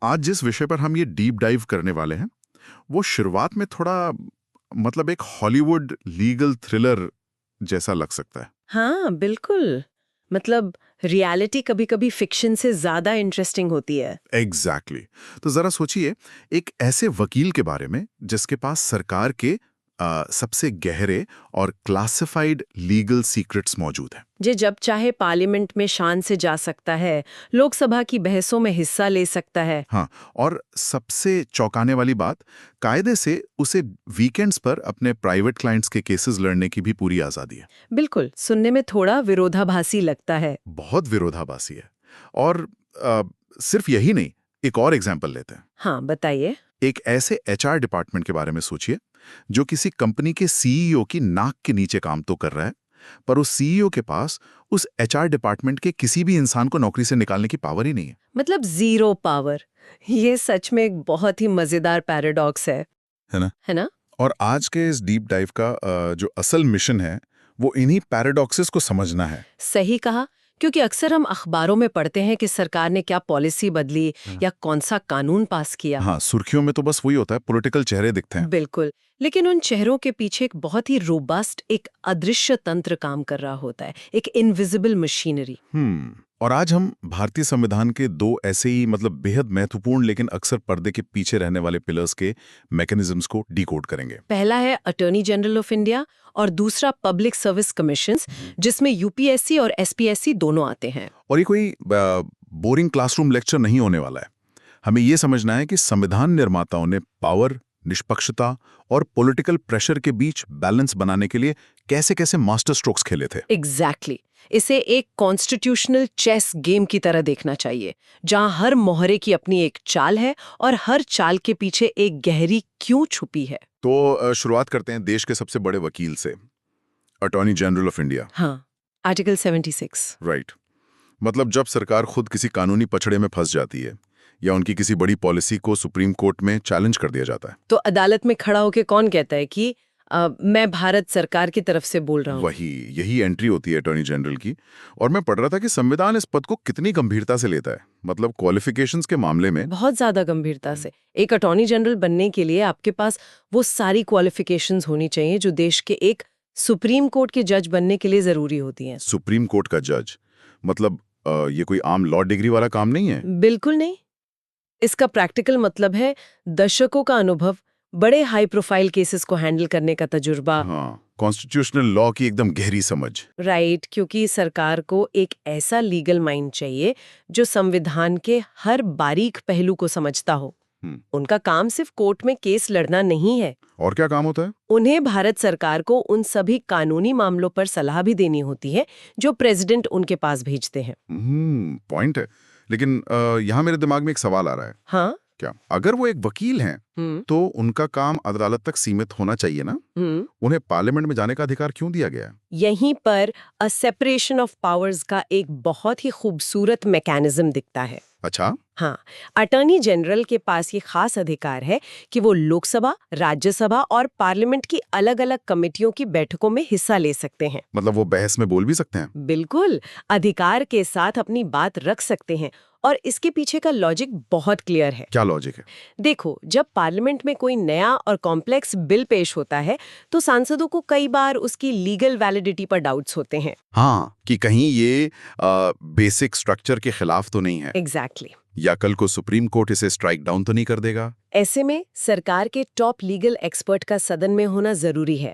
आज जिस विषय पर हम ये डीप डाइव करने वाले हैं वो शुरुआत में थोड़ा मतलब एक हॉलीवुड लीगल थ्रिलर जैसा लग सकता है। हाँ बिल्कुल। मतलब रियलिटी कभी-कभी फिक्शन से ज्यादा इंटरेस्टिंग होती है। एग्जैक्टली तो जरा सोचिए, एक ऐसे वकील के बारे में जिसके पास सरकार के सबसे गहरे और क्लासिफाइड लीगल सीक्रेट्स मौजूद हैं। जे जब चाहे पार्लियामेंट में शान से जा सकता है, लोकसभा की बहसों में हिस्सा ले सकता है। हाँ, और सबसे चौंकाने वाली बात, कायदे से उसे वीकेंड्स पर अपने प्राइवेट क्लाइंट्स के केसेस लड़ने की भी पूरी आज़ादी है। बिल्कुल, सुनने में थोड़ा विरोधाभासी लगता है। बहुत विरोधाभासी है। और अ, सिर्फ यही नहीं, एक और एग्जाम्पल लेते हैं। हाँ बताइए। एक ऐसे एचआर डिपार्टमेंट के बारे में सोचिए जो किसी कंपनी के सीईओ की नाक के नीचे काम तो कर रहा है, पर उस सीईओ के पास उस एचआर डिपार्टमेंट के किसी भी इंसान को नौकरी से निकालने की पावर ही नहीं है। मतलब जीरो पावर। ये सच में एक बहुत ही मजेदार पैराडॉक्स है ना? है ना? और आज के इस डीप डाइव का जो असल मिशन है वो इन्हीं पैराडॉक्सेस को समझना है। सही कहा, क्योंकि अक्सर हम अखबारों में पढ़ते हैं कि सरकार ने क्या पॉलिसी बदली या कौन सा कानून पास किया। हाँ, सुर्खियों में तो बस वही होता है, पॉलिटिकल चेहरे दिखते हैं। बिल्कुल, लेकिन उन चेहरों के पीछे एक बहुत ही रोबस्ट, एक अदृश्य तंत्र काम कर रहा होता है, एक इनविजिबल मशीनरी। और आज हम भारतीय संविधान के दो ऐसे ही मतलब बेहद महत्वपूर्ण लेकिन अक्सर पर्दे के पीछे रहने वाले पिलर्स के मैकेनिज्म्स को डिकोड करेंगे। पहला है अटॉर्नी जनरल ऑफ इंडिया और दूसरा पब्लिक सर्विस कमीशंस, जिसमें यूपीएससी और एसपीएससी दोनों आते हैं। और ये कोई बोरिंग क्लासरूम लेक्चर नहीं होने वाला है। हमें ये समझना है कि संविधान निर्माताओं ने पावर, निष्पक्षता और पॉलिटिकल प्रेशर के बीच बैलेंस बनाने के लिए कैसे-कैसे मास्टर स्ट्रोक्स खेले थे। एग्जैक्टली इसे एक कॉन्स्टिट्यूशनल चेस गेम की तरह देखना चाहिए, जहां हर मोहरे की अपनी एक चाल है और हर चाल के पीछे एक गहरी क्यों छुपी है। तो शुरुआत करते हैं देश के सबसे बड़े वकील से, अटॉर्नी जनरल ऑफ इंडिया। हाँ, आर्टिकल 76। राइट। मतलब जब सरकार खुद किसी कानूनी पछड़े में फंस जाती है या उनकी किसी बड़ी पॉलिसी को सुप्रीम कोर्ट में चैलेंज कर दिया जाता है, तो अदालत में खड़ा होकर कौन कहता है कि मैं भारत सरकार की तरफ से बोल रहा हूँ। यही एंट्री होती है अटॉर्नी जनरल की। और मैं पढ़ रहा था कि संविधान इस पद को कितनी गंभीरता से लेता है, मतलब क्वालिफिकेशंस के मामले में बहुत ज्यादा गंभीरता से। एक अटॉर्नी जनरल बनने के लिए आपके पास वो सारी क्वालिफिकेशंस होनी चाहिए जो देश के एक सुप्रीम कोर्ट के जज बनने के लिए जरूरी होती हैं। सुप्रीम कोर्ट का जज मतलब ये कोई आम लॉ डिग्री वाला काम नहीं है। बिल्कुल नहीं। इसका प्रैक्टिकल मतलब है दशकों का अनुभव, बड़े हाई प्रोफाइल केसेस को हैंडल करने का तजुर्बा। हाँ, कॉन्स्टिट्यूशनल लॉ की एकदम गहरी समझ। राइट, क्योंकि सरकार को एक ऐसा लीगल माइंड चाहिए जो संविधान के हर बारीक पहलू को समझता हो। उनका काम सिर्फ कोर्ट में केस लड़ना नहीं है। और क्या काम होता है? उन्हें भारत सरकार को उन सभी कानूनी मामलों पर सलाह भी देनी होती है जो प्रेसिडेंट उनके पास भेजते हैं। पॉइंट है। लेकिन यहाँ मेरे दिमाग में एक सवाल आ रहा है। हाँ, क्या अगर वो एक वकील हैं तो उनका काम अदालत तक सीमित होना चाहिए ना? उन्हें पार्लियामेंट में जाने का अधिकार क्यों दिया गया है? यहीं पर अ सेपरेशन ऑफ पावर्स का एक बहुत ही खूबसूरत मैकेनिज्म दिखता है। अच्छा। हाँ, अटॉर्नी जनरल के पास ये खास अधिकार है कि वो लोकसभा, राज्यसभा और पार्लियामेंट की अलग-अलग कमेटियों की बैठकों में हिस्सा ले सकते हैं। मतलब वो बहस में बोल भी सकते हैं? बिल्कुल, अधिकार के साथ अपनी बात रख सकते हैं। और इसके पीछे का लॉजिक बहुत क्लियर है। क्या लॉजिक है? देखो, जब पार्लियामेंट में कोई नया और कॉम्प्लेक्स बिल पेश होता है तो सांसदों को कई बार उसकी लीगल वैलिडिटी पर डाउट्स होते हैं। हाँ, कि कहीं ये बेसिक स्ट्रक्चर के खिलाफ तो नहीं है। एग्जैक्टली। या कल को सुप्रीम कोर्ट इसे स्ट्राइक डाउन तो नहीं कर देगा। ऐसे में सरकार के टॉप लीगल एक्सपर्ट का सदन में होना जरूरी है।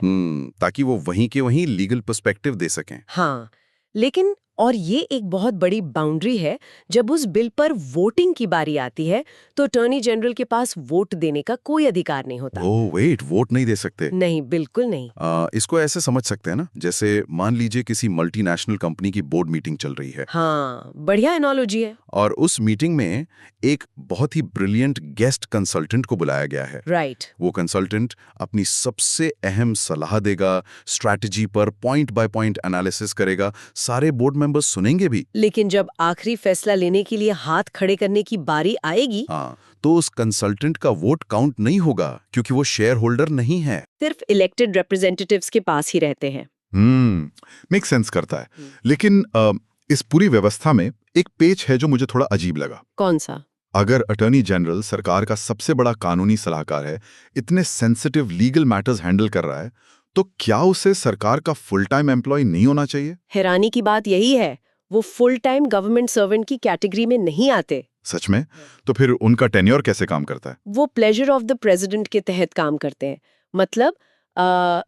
ताकि वो वहीं के वहीं लीगल पर्सपेक्टिव दे सकें। हाँ, लेकिन और ये एक बहुत बड़ी बाउंड्री है, जब उस बिल पर वोटिंग की बारी आती है तो अटॉर्नी जनरल के पास वोट देने का कोई अधिकार नहीं होता। ओह वेट, वोट नहीं दे सकते? नहीं, बिल्कुल नहीं। इसको ऐसे समझ सकते हैं ना, जैसे मान लीजिए किसी मल्टीनेशनल कंपनी की बोर्ड मीटिंग चल रही है। हाँ, बढ़िया एनालॉजी है। और उस मीटिंग में एक बहुत ही ब्रिलियंट गेस्ट कंसल्टेंट को बुलाया गया है। राइट। वो कंसल्टेंट अपनी सबसे अहम सलाह देगा, स्ट्रैटेजी पर पॉइंट बाय पॉइंट एनालिसिस करेगा, सारे बोर्ड मेंबर्स सुनेंगे भी। लेकिन जब आखिरी फैसला लेने के लिए हाथ खड़े करने की बारी आएगी, हाँ, तो उस कंसल्टेंट का वोट काउंट नहीं होगा क्योंकि वो शेयर होल्डर नहीं है। सिर्फ इलेक्टेड रिप्रेजेंटेटिव्स के पास ही रहते हैं। मेक सेंस करता है। लेकिन इस पूरी व्यवस्था में एक पेच है जो मुझे थोड़ा अजीब लगा। कौन सा? अगर अटॉर्नी जनरल सरकार का सबसे बड़ा कानूनी सलाहकार है, इतने सेंसिटिव लीगल मैटर्स हैंडल कर रहा है, तो क्या उसे सरकार का फुल टाइम एम्प्लॉय नहीं होना चाहिए? हैरानी की बात यही है, वो फुल टाइम गवर्नमेंट सर्वेंट की कैटेगरी में नहीं आते। सच में? तो फिर उनका टेन्योर कैसे काम करता है? वो प्लेजर ऑफ द प्रेसिडेंट के तहत काम करते हैं, मतलब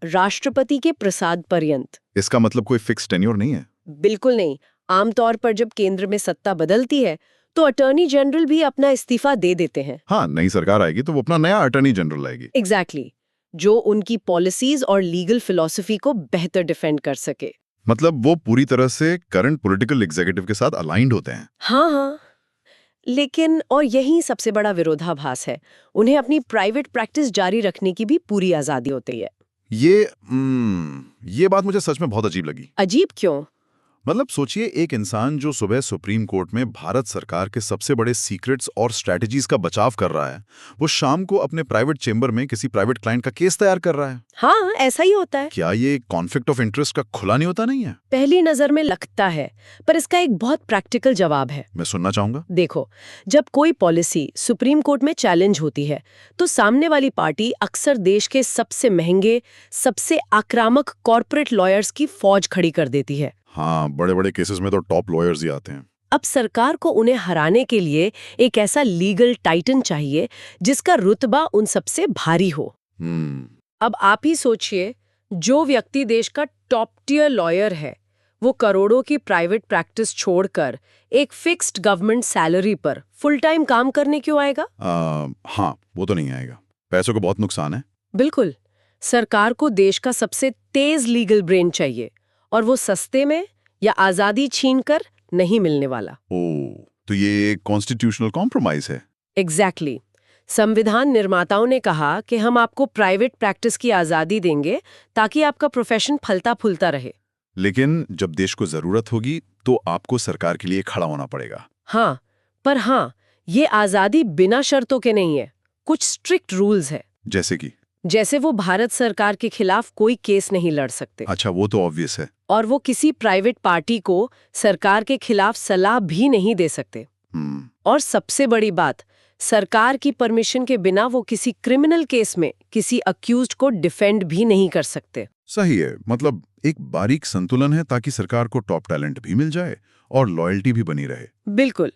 राष्ट्रपति के प्रसाद पर्यंत। इसका मतलब कोई फिक्स टेन्योर नहीं है? बिल्कुल नहीं। आमतौर पर जब केंद्र में सत्ता बदलती है तो अटॉर्नी जनरल भी अपना इस्तीफा दे देते हैं। हाँ, नई सरकार आएगी तो वो अपना नया अटॉर्नी जनरल लाएगी। एग्जैक्टली, जो उनकी पॉलिसीज और लीगल फिलॉसफी को बेहतर डिफेंड कर सके। मतलब वो पूरी तरह से करंट पॉलिटिकल एग्जीक्यूटिव के साथ अलाइंड होते हैं। हाँ, लेकिन और यही सबसे बड़ा विरोधाभास है, उन्हें अपनी प्राइवेट प्रैक्टिस जारी रखने की भी पूरी आजादी होती है। ये बात मुझे सच में बहुत अजीब लगी। अजीब क्यों? मतलब सोचिए, एक इंसान जो सुबह सुप्रीम कोर्ट में भारत सरकार के सबसे बड़े सीक्रेट्स और स्ट्रैटेजीज का बचाव कर रहा है, वो शाम को अपने प्राइवेट चेंबर में किसी प्राइवेट क्लाइंट का केस तैयार कर रहा है। हाँ, ऐसा ही होता है। क्या ये कॉन्फ्लिक्ट ऑफ इंटरेस्ट का खुला नहीं होता नहीं है? पहली नजर में लगता है, पर इसका एक बहुत प्रैक्टिकल जवाब है। मैं सुनना चाहूंगा। देखो, जब कोई पॉलिसी सुप्रीम कोर्ट में चैलेंज होती है तो सामने वाली पार्टी अक्सर देश के सबसे महंगे, सबसे आक्रामक कॉर्पोरेट लॉयर्स की फौज खड़ी कर देती है। हाँ, बड़े बड़े केसेस में तो टॉप लॉयर्स ही आते हैं। अब सरकार को उन्हें हराने के लिए एक ऐसा लीगल टाइटन चाहिए जिसका रुतबा उन सबसे भारी हो। अब आप ही सोचिए, जो व्यक्ति देश का टॉप टियर लॉयर है, वो करोड़ों की प्राइवेट प्रैक्टिस छोड़कर एक फिक्स्ड गवर्नमेंट सैलरी पर फुल टाइम काम करने क्यों आएगा? हाँ, वो तो नहीं आएगा। पैसों को बहुत नुकसान है। बिल्कुल। सरकार को देश का सबसे तेज लीगल ब्रेन चाहिए, और वो सस्ते में या आजादी छीनकर नहीं मिलने वाला। तो ये कॉन्स्टिट्यूशनल कॉम्प्रोमाइज है। एग्जैक्टली। संविधान निर्माताओं ने कहा कि हम आपको प्राइवेट प्रैक्टिस की आजादी देंगे ताकि आपका प्रोफेशन फलता फूलता रहे। लेकिन जब देश को जरूरत होगी तो आपको सरकार के लिए खड़ा होना पड़ेगा। हाँ, पर हाँ, ये आजादी बिना शर्तों के नहीं है। कुछ स्ट्रिक्ट रूल्स है। जैसे वो भारत सरकार के खिलाफ कोई केस नहीं लड़ सकते। अच्छा, वो तो ऑब्वियस है। और वो किसी प्राइवेट पार्टी को सरकार के खिलाफ सलाह भी नहीं दे सकते। और सबसे बड़ी बात, सरकार की परमिशन के बिना वो किसी क्रिमिनल केस में किसी अक्यूज्ड को डिफेंड भी नहीं कर सकते। सही है। मतलब एक बारीक संतुलन है ताकि सरकार को टॉप टैलेंट भी मिल जाए और लॉयल्टी भी बनी रहे। बिल्कुल।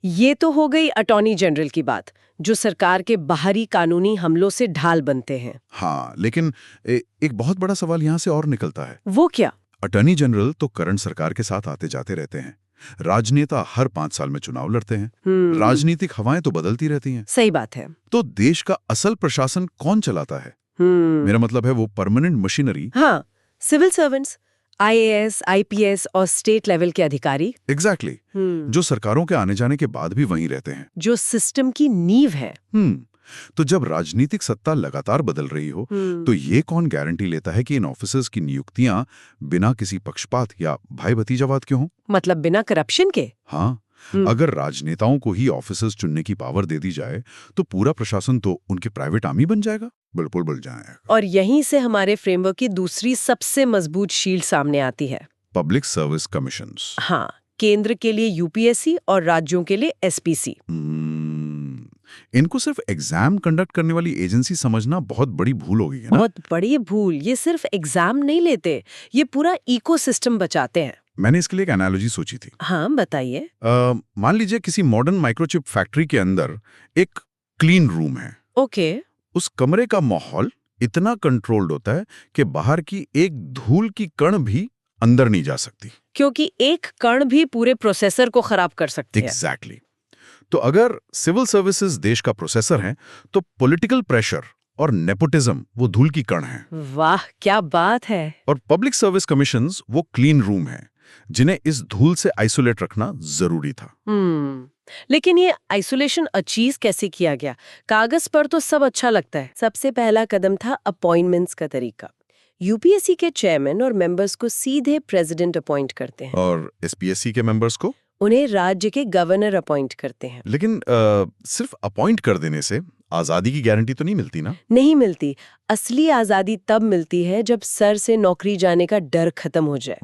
ये तो हो गई अटॉर्नी जनरल की बात, जो सरकार के बाहरी कानूनी हमलों से ढाल बनते हैं। हाँ, लेकिन एक बहुत बड़ा सवाल यहाँ से और निकलता है। वो क्या? अटॉर्नी जनरल तो करंट सरकार के साथ आते जाते रहते हैं। राजनेता हर 5 साल में चुनाव लड़ते हैं। राजनीतिक हवाएं तो बदलती रहती हैं। सही बात है। तो देश का असल प्रशासन कौन चलाता है? मेरा मतलब है वो परमानेंट मशीनरी। हाँ, सिविल सर्वेंट्स, IAS, IPS और स्टेट लेवल के अधिकारी। एग्जैक्टली। जो सरकारों के आने जाने के बाद भी वहीं रहते हैं, जो सिस्टम की नींव है। तो जब राजनीतिक सत्ता लगातार बदल रही हो तो ये कौन गारंटी लेता है कि इन ऑफिसर्स की नियुक्तियां बिना किसी पक्षपात या भाई भतीजावाद के हों? मतलब बिना करप्शन के? हाँ, अगर राजनेताओं को ही ऑफिसर्स चुनने की पावर दे दी जाए तो पूरा प्रशासन तो उनके प्राइवेट आर्मी बन जाएगा। बिल्कुल बन जाएगा। और यहीं से हमारे फ्रेमवर्क की दूसरी सबसे मजबूत शील्ड सामने आती है, पब्लिक सर्विस कमीशंस। हाँ, केंद्र के लिए UPSC और राज्यों के लिए SPC। इनको सिर्फ एग्जाम कंडक्ट करने वाली एजेंसी समझना बहुत बड़ी भूल होगी है ना? बहुत बड़ी भूल। ये सिर्फ एग्जाम नहीं लेते, ये पूरा इकोसिस्टम बचाते हैं। मैंने इसके लिए एक एनालॉजी सोची थी। हाँ, बताइए। मान लीजिए किसी मॉडर्न माइक्रोचिप फैक्ट्री के अंदर एक क्लीन रूम है। ओके। उस कमरे का माहौल इतना कंट्रोल्ड होता है कि बाहर की एक धूल की कण भी अंदर नहीं जा सकती, क्योंकि एक कण भी पूरे प्रोसेसर को खराब कर सकती है। एग्जैक्टली। तो अगर सिविल सर्विसेज देश का प्रोसेसर है तो पॉलिटिकल प्रेशर और नेपोटिज्म वो धूल की कण है। वाह, क्या बात है। और पब्लिक सर्विस कमीशंस वो क्लीन रूम है जिन्हें इस धूल से आइसोलेट रखना जरूरी था। लेकिन ये आइसोलेशन अचीव कैसे किया गया? कागज पर तो सब अच्छा लगता है। सबसे पहला कदम था अपॉइंटमेंट्स का तरीका। UPSC के चेयरमैन और मेंबर्स को सीधे प्रेसिडेंट अपॉइंट करते हैं, और SPSC के मेंबर्स को उन्हें राज्य के गवर्नर अपॉइंट करते हैं। लेकिन सिर्फ अपॉइंट कर देने से आजादी की गारंटी तो नहीं मिलती ना? नहीं मिलती। असली आजादी तब मिलती है जब सर से नौकरी जाने का डर खत्म हो जाए।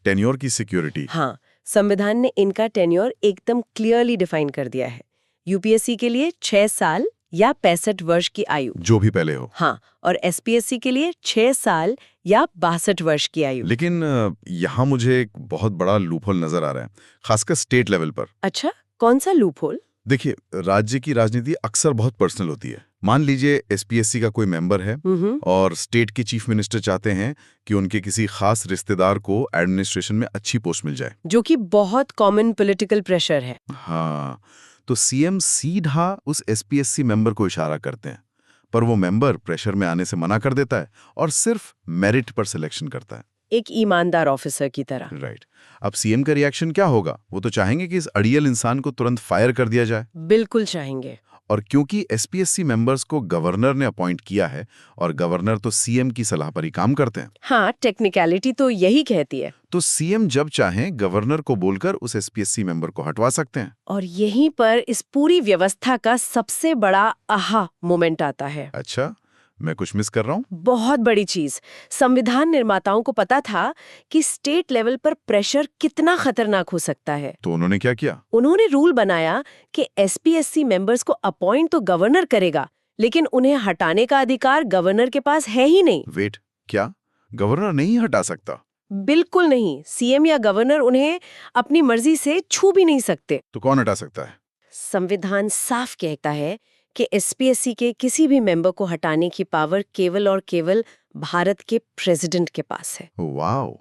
टेन्योर की सिक्योरिटी। हाँ, संविधान ने इनका टेन्योर एकदम क्लियरली डिफाइन कर दिया है। यूपीएससी के लिए 6 साल या 65 वर्ष की आयु, जो भी पहले हो। हाँ, और एसपीएससी के लिए 6 साल या 62 वर्ष की आयु। लेकिन यहाँ मुझे एक बहुत बड़ा लूपहोल नजर आ रहा है, खासकर स्टेट लेवल पर। अच्छा, कौन सा लूपहोल? देखिए, राज्य की राजनीति अक्सर बहुत पर्सनल होती है। मान लीजिए एसपीएससी का कोई मेंबर है और स्टेट के चीफ मिनिस्टर चाहते हैं कि उनके किसी खास रिश्तेदार को एडमिनिस्ट्रेशन में अच्छी पोस्ट मिल जाए, जो कि बहुत कॉमन पॉलिटिकल प्रेशर है। हाँ, तो सीएम सीधा उस एसपीएससी मेंबर को इशारा करते हैं, पर वो मेंबर प्रेशर में आने से मना कर देता है और सिर्फ मेरिट पर सिलेक्शन करता है। एक ईमानदार ऑफिसर की तरह। राइट। अब सीएम का रिएक्शन क्या होगा? वो तो चाहेंगे कि इस अड़ियल इंसान को तुरंत फायर कर दिया जाए। बिल्कुल चाहेंगे। और क्योंकि एसपीएससी मेंबर्स को गवर्नर ने अपॉइंट किया है और गवर्नर तो सीएम की सलाह पर ही काम करते हैं। हाँ, टेक्निकलिटी तो यही कहती है। तो सीएम जब चाहें गवर्नर को बोलकर उस एसपीएससी मेंबर को हटवा सकते हैं। और यहीं पर इस पूरी व्यवस्था का सबसे बड़ा आहा मोमेंट आता है। अच्छा, मैं कुछ मिस कर रहा हूँ? बहुत बड़ी चीज। संविधान निर्माताओं को पता था कि स्टेट लेवल पर प्रेशर कितना खतरनाक हो सकता है। तो उन्होंने क्या किया? उन्होंने रूल बनाया कि एसपीएससी मेंबर्स को अपॉइंट तो गवर्नर करेगा, लेकिन उन्हें हटाने का अधिकार गवर्नर के पास है ही नहीं। वेट, क्या गवर्नर नहीं हटा सकता? बिल्कुल नहीं। सीएम या गवर्नर उन्हें अपनी मर्जी से छू भी नहीं सकते। तो कौन हटा सकता है? संविधान साफ कहता है कि एसपीएससी के किसी भी मेंबर को हटाने की पावर केवल और केवल भारत के प्रेसिडेंट के पास है। वाओ,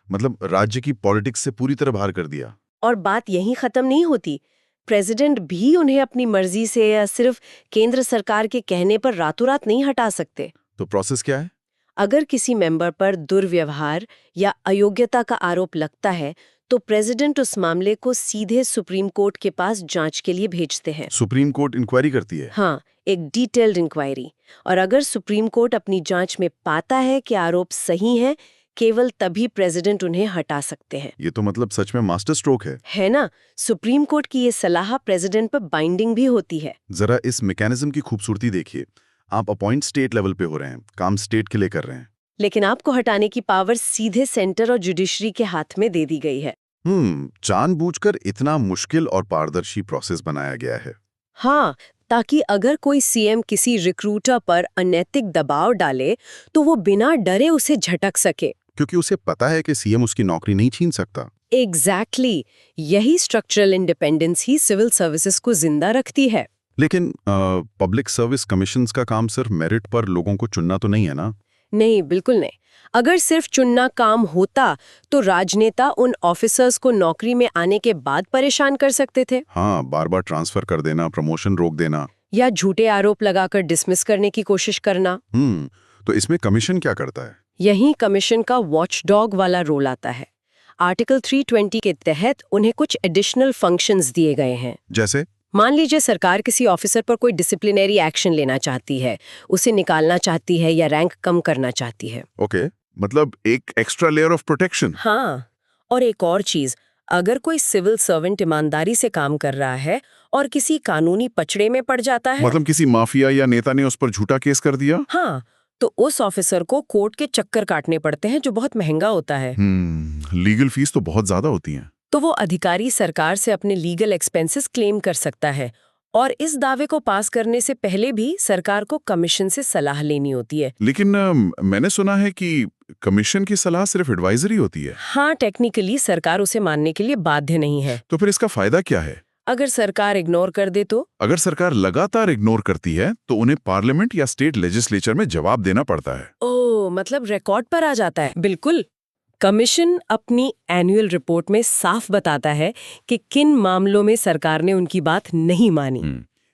मतलब राज्य की पॉलिटिक्स से पूरी तरह बाहर कर दिया। और बात यहीं खत्म नहीं होती। प्रेसिडेंट भी उन्हें अपनी मर्जी से या सिर्फ केंद्र सरकार के कहने पर रातों रात नहीं हटा सकते। तो प्रोसेस क्या है? अगर किसी मेंबर पर दुर्व्यवहार या अयोग्यता का आरोप लगता है तो प्रेसिडेंट उस मामले को सीधे सुप्रीम कोर्ट के पास जांच के लिए भेजते हैं। सुप्रीम कोर्ट इंक्वायरी करती है? हाँ, एक डिटेल्ड इंक्वायरी। और अगर सुप्रीम कोर्ट अपनी जांच में पाता है कि आरोप सही है, केवल तभी प्रेसिडेंट उन्हें हटा सकते हैं। ये तो मतलब सच में मास्टर स्ट्रोक है ना? सुप्रीम कोर्ट की ये सलाह प्रेसिडेंट पर बाइंडिंग भी होती है। जरा इस मैकेनिज्म की खूबसूरती देखिए। आप अपॉइंट स्टेट लेवल पे हो रहे हैं, काम स्टेट के लिए कर रहे हैं, लेकिन आपको हटाने की पावर सीधे सेंटर और जुडिशरी के हाथ में दे दी गई है। जानबूझकर इतना मुश्किल और पारदर्शी प्रोसेस बनाया गया है। हाँ, ताकि अगर कोई सीएम किसी रिक्रूटर पर अनैतिक दबाव डाले तो वो बिना डरे उसे झटक सके, क्योंकि उसे पता है कि सीएम उसकी नौकरी नहीं छीन सकता। एग्जैक्टली। यही स्ट्रक्चरल इंडिपेंडेंस ही सिविल सर्विसेज को जिंदा रखती है। लेकिन पब्लिक सर्विस कमीशंस का काम सिर्फ मेरिट पर लोगों को चुनना तो नहीं है ना? नहीं, बिल्कुल नहीं। अगर सिर्फ चुनना काम होता तो राजनेता उन ऑफिसर्स को नौकरी में आने के बाद परेशान कर सकते थे। हाँ, बार बार ट्रांसफर कर देना, प्रमोशन रोक देना, या झूठे आरोप लगाकर डिसमिस करने की कोशिश करना। तो इसमें कमीशन क्या करता है? यही कमीशन का वॉचडॉग वाला रोल आता है। आर्टिकल 320 के तहत उन्हें कुछ एडिशनल फंक्शंस दिए गए हैं। जैसे? मान लीजिए सरकार किसी ऑफिसर पर कोई डिसिप्लिनरी एक्शन लेना चाहती है, उसे निकालना चाहती है या रैंक कम करना चाहती है। ओके, मतलब एक एक्स्ट्रा लेयर ऑफ प्रोटेक्शन। हाँ, और एक और चीज, अगर कोई सिविल सर्वेंट ईमानदारी से काम कर रहा है और किसी कानूनी पचड़े में पड़ जाता है, मतलब किसी माफिया या नेता ने उस पर झूठा केस कर दिया, हाँ, तो उस ऑफिसर को कोर्ट के चक्कर काटने पड़ते हैं, जो बहुत महंगा होता है। लीगल फीस तो बहुत ज्यादा होती है। तो वो अधिकारी सरकार से अपने लीगल एक्सपेंसेस क्लेम कर सकता है, और इस दावे को पास करने से पहले भी सरकार को कमीशन से सलाह लेनी होती है। लेकिन मैंने सुना है कि कमीशन की सलाह सिर्फ एडवाइजरी होती है। हाँ, टेक्निकली सरकार उसे मानने के लिए बाध्य नहीं है। तो फिर इसका फायदा क्या है? अगर सरकार इग्नोर कर दे तो? अगर सरकार लगातार इग्नोर करती है तो उन्हें पार्लियामेंट या स्टेट लेजिस्लेचर में जवाब देना पड़ता है। ओह, मतलब रिकॉर्ड पर आ जाता है। बिल्कुल। कमीशन अपनी एनुअल रिपोर्ट में साफ बताता है कि किन मामलों में सरकार ने उनकी बात नहीं मानी।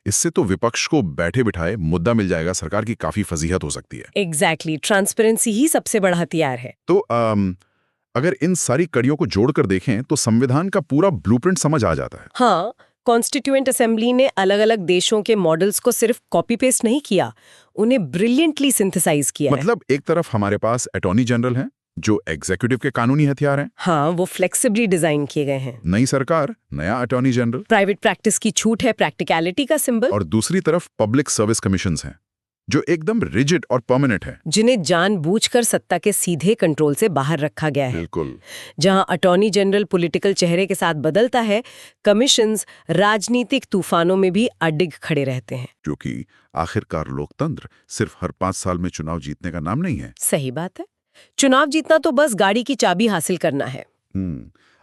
इससे तो विपक्ष को बैठे बिठाए मुद्दा मिल जाएगा, सरकार की काफी फजीहत हो सकती है। एग्जैक्टली, ट्रांसपेरेंसी ही सबसे बड़ा हथियार है। तो अगर इन सारी कड़ियों को जोड़कर देखें तो संविधान का पूरा ब्लूप्रिंट समझ आ जाता है। हाँ, कॉन्स्टिट्यूएंट असेंबली ने अलग अलग देशों के मॉडल्स को सिर्फ कॉपी पेस्ट नहीं किया, उन्हें ब्रिलियंटली सिंथेसाइज किया है। मतलब एक तरफ हमारे पास अटॉर्नी जनरल हैं, जो एग्जीक्यूटिव के कानूनी हथियार हैं। हाँ, वो फ्लेक्सिबली डिजाइन किए गए हैं। नई सरकार, नया अटॉर्नी जनरल। प्राइवेट प्रैक्टिस की छूट है प्रैक्टिकलिटी का सिंबल। और दूसरी तरफ पब्लिक सर्विस कमीशंस हैं, जो एकदम रिजिड और परमानेंट है। जिन्हें जानबूझकर सत्ता के सीधे कंट्रोल से बाहर रखा गया है। बिल्कुल। जहां अटॉर्नी जनरल पॉलिटिकल चेहरे के साथ बदलता है, कमिशंस राजनीतिक तूफानों में भी अडिग खड़े रहते हैं। क्योंकि आखिरकार लोकतंत्र सिर्फ हर 5 साल में चुनाव जीतने का नाम नहीं है। सही बात है। चुनाव जीतना तो बस गाड़ी की चाबी हासिल करना है।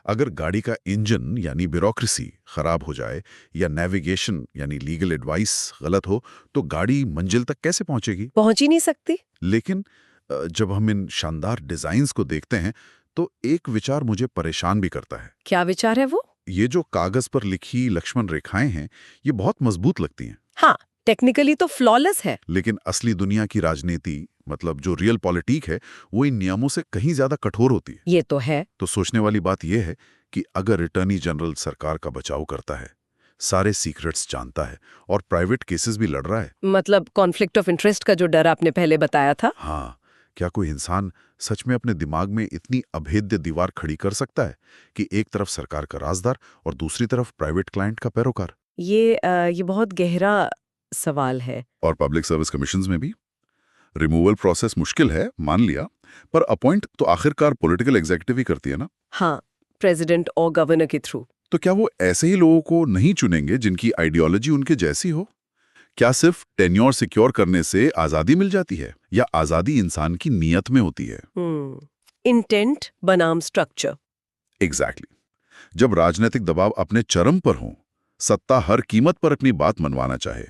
अगर गाड़ी का इंजन यानी ब्यूरोक्रेसी खराब हो जाए या नेविगेशन यानी लीगल एडवाइस गलत हो तो गाड़ी मंजिल तक कैसे पहुंचेगी? पहुंच ही नहीं सकती। लेकिन जब हम इन शानदार डिजाइन्स को देखते हैं तो एक विचार मुझे परेशान भी करता है। क्या विचार है वो? ये जो कागज पर लिखी लक्ष्मण रेखाएं हैं, ये बहुत मजबूत लगती हैं। हाँ, टेक्निकली तो फ्लॉलेस है। लेकिन असली दुनिया की राजनीति, मतलब जो रियल पॉलिटिक है, वो इन नियमों से कहीं ज्यादा कठोर होती है। ये तो है। तो सोचने वाली बात यह है कि अगर अटॉर्नी जनरल सरकार का बचाव करता है, सारे सीक्रेट्स जानता है और प्राइवेट केसेस भी लड़ रहा है, मतलब कॉन्फ्लिक्ट ऑफ इंटरेस्ट का जो डर आपने पहले बताया था। हाँ, क्या कोई इंसान सच में अपने दिमाग में इतनी अभेद्य दीवार खड़ी कर सकता है कि एक तरफ सरकार का राजदार और दूसरी तरफ प्राइवेट क्लाइंट का पैरोकार? ये बहुत गहरा सवाल है। और पब्लिक सर्विस कमीशंस में भी रिमूवल प्रोसेस मुश्किल है, मान लिया, पर अपॉइंट तो आखिरकार पॉलिटिकल एग्जीक्यूटिव ही करती है ना? हाँ, प्रेसिडेंट और गवर्नर के थ्रू। तो क्या वो ऐसे ही लोगों को नहीं चुनेंगे जिनकी आइडियोलॉजी उनके जैसी हो? क्या सिर्फ टेन्योर सिक्योर करने से आजादी मिल जाती है, या आजादी इंसान की नीयत में होती है? इंटेंट बनाम स्ट्रक्चर। एग्जैक्टली। जब राजनीतिक दबाव अपने चरम पर हो, सत्ता हर कीमत पर अपनी बात मनवाना चाहे,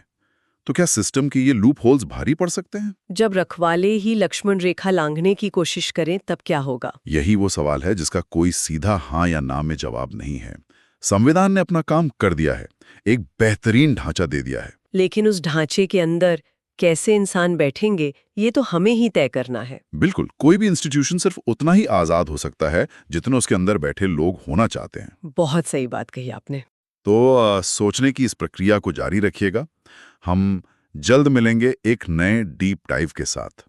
तो क्या सिस्टम के ये लूप होल्स भारी पड़ सकते हैं? जब रखवाले ही लक्ष्मण रेखा लांघने की कोशिश करें तब क्या होगा? यही वो सवाल है जिसका कोई सीधा हाँ या ना में जवाब नहीं है। संविधान ने अपना काम कर दिया है, एक बेहतरीन ढांचा दे दिया है, लेकिन उस ढांचे के अंदर कैसे इंसान बैठेंगे, ये तो हमें ही तय करना है। बिल्कुल। कोई भी इंस्टीट्यूशन सिर्फ उतना ही आजाद हो सकता है जितना उसके अंदर बैठे लोग होना चाहते हैं। बहुत सही बात कही आपने। तो सोचने की इस प्रक्रिया को जारी रखिएगा। हम जल्द मिलेंगे एक नए डीप डाइव के साथ।